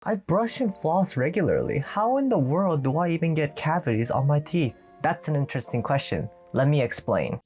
I brush and floss regularly. How in the world do I even get cavities on my teeth? That's an interesting question. Let me explain.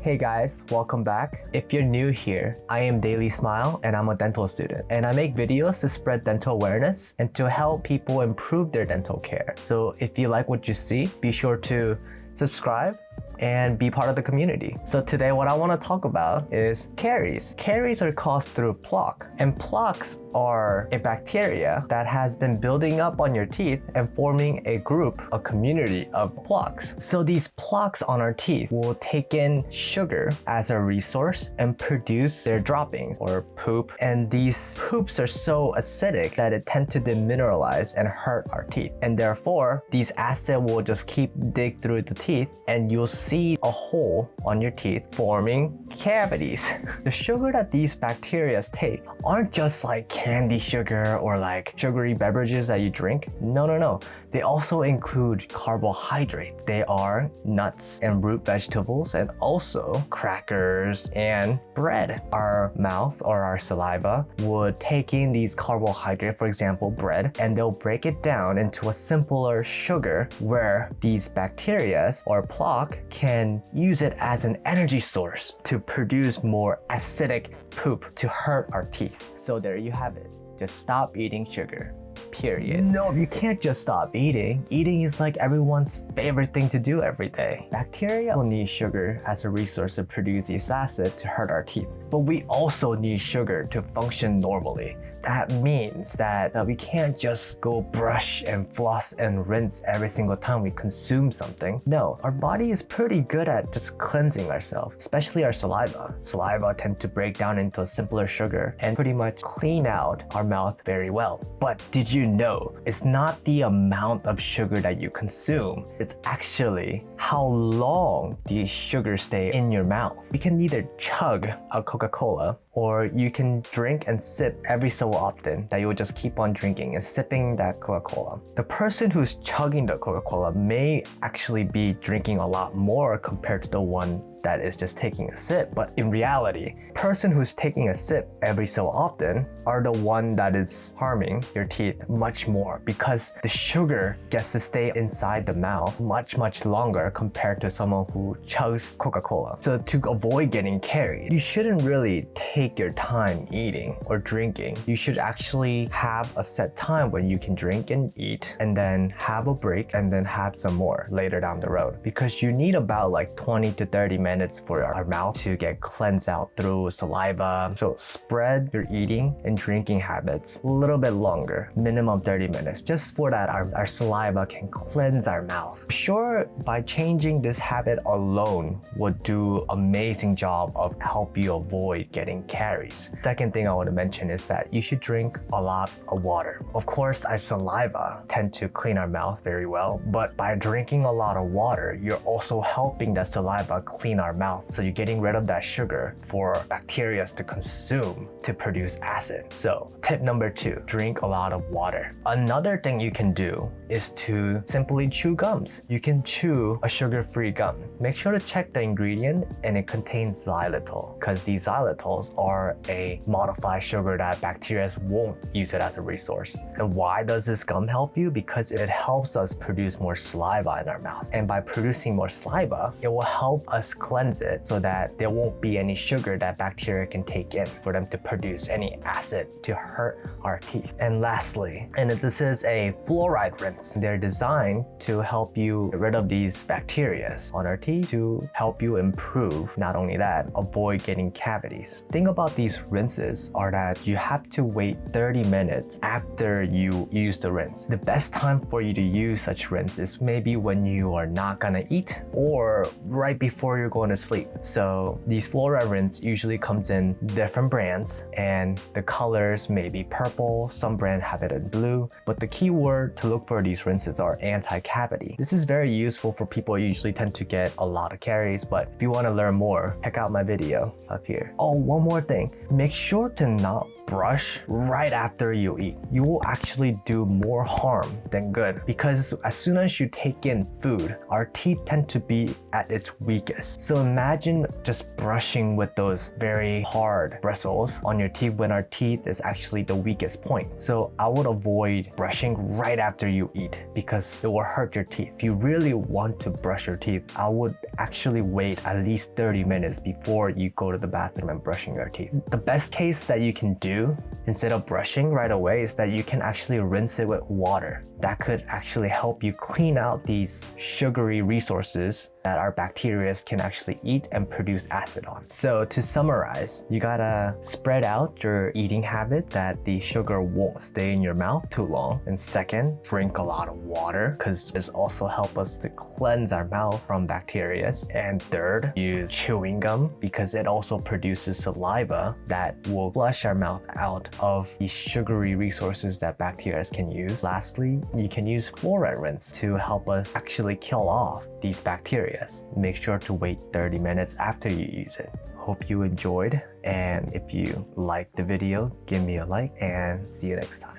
Hey guys, welcome back. If you're new here, I am Daily Smile and I'm a dental student. And I make videos to spread dental awareness and to help people improve their dental care. So if you like what you see, be sure to subscribe and be part of the community. So today what I want to talk about is caries. Caries are caused through plaque, and plaques are a bacteria that has been building up on your teeth and forming a group, a community of plaques. So these plaques on our teeth will take in sugar as a resource and produce their droppings or poop, and these poops are so acidic that it tend to demineralize and hurt our teeth, and therefore these acids will just keep dig through the teeth and you'll see a hole on your teeth forming cavities. The sugar that these bacteria take aren't just like candy sugar or like sugary beverages that you drink. No. They also include carbohydrates. They are nuts and root vegetables and also crackers and bread. Our mouth or our saliva would take in these carbohydrates, for example, bread, and they'll break it down into a simpler sugar where these bacteria or plaque can use it as an energy source to produce more acidic poop to hurt our teeth. So there you have it. Just stop eating sugar. Period. No, you can't just stop eating. Eating is like everyone's favorite thing to do every day. Bacteria will need sugar as a resource to produce these acids to hurt our teeth. But we also need sugar to function normally. That means that we can't just go brush and floss and rinse every single time we consume something. No, our body is pretty good at just cleansing ourselves, especially our saliva. Saliva tend to break down into a simpler sugar and pretty much clean out our mouth very well. But did you know it's not the amount of sugar that you consume, it's actually how long these sugars stay in your mouth. You can either chug a Coca-Cola or you can drink and sip every so often, that you'll just keep on drinking and sipping that Coca-Cola. The person who's chugging the Coca-Cola may actually be drinking a lot more compared to the one that is just taking a sip. But in reality, the person who's taking a sip every so often are the one that is harming your teeth much more, because the sugar gets to stay inside the mouth much longer compared to someone who chugs Coca-Cola. So to avoid getting caries, you shouldn't really take your time eating or drinking. You should actually have a set time when you can drink and eat, and then have a break, and then have some more later down the road, because you need about like 20 to 30 minutes for our mouth to get cleansed out through saliva. So spread your eating and drinking habits a little bit longer, minimum 30 minutes, just for that our saliva can cleanse our mouth. Sure, by changing this habit alone would do amazing job of help you avoid getting caries. Second thing I want to mention is that you should drink a lot of water. Of course, our saliva tend to clean our mouth very well, but by drinking a lot of water, you're also helping the saliva clean our mouth. So you're getting rid of that sugar for bacteria to consume to produce acid. So tip number 2, drink a lot of water. Another thing you can do is to simply chew gums. You can chew a sugar-free gum. Make sure to check the ingredient, and it contains xylitol, because these xylitols are a modified sugar that bacteria won't use it as a resource. And why does this gum help you? Because it helps us produce more saliva in our mouth. And by producing more saliva, it will help us cleanse it so that there won't be any sugar that bacteria can take in for them to produce any acid to hurt our teeth. And lastly, and this is a fluoride rinse. They're designed to help you get rid of these bacteria on our teeth to help you improve. Not only that, avoid getting cavities. Thing about these rinses are that you have to wait 30 minutes after you use the rinse. The best time for you to use such rinse is maybe when you are not gonna eat or right before you're going to sleep. So these fluoride rinse usually comes in different brands, and the colors may be purple, some brands have it in blue, but the key word to look for these rinses are anti-cavity. This is very useful for people who usually tend to get a lot of caries, but if you want to learn more, check out my video up here. Oh, one more thing. Make sure to not brush right after you eat. You will actually do more harm than good, because as soon as you take in food, our teeth tend to be at its weakest. So imagine just brushing with those very hard bristles on your teeth when our teeth is actually the weakest point. So I would avoid brushing right after you eat because it will hurt your teeth. If you really want to brush your teeth, I would actually wait at least 30 minutes before you go to the bathroom and brushing your teeth. The best case that you can do instead of brushing right away is that you can actually rinse it with water. That could actually help you clean out these sugary resources that our bacteria can actually eat and produce acid on. So to summarize, you gotta spread out your eating habit that the sugar won't stay in your mouth too long. And second, drink a lot of water because this also helps us to cleanse our mouth from bacteria. And third, use chewing gum because it also produces saliva that will flush our mouth out of the sugary resources that bacteria can use. Lastly, you can use fluoride rinse to help us actually kill off these bacteria. Make sure to wait 30 minutes after you use it. Hope you enjoyed, and if you liked the video, give me a like and see you next time.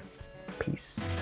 Peace.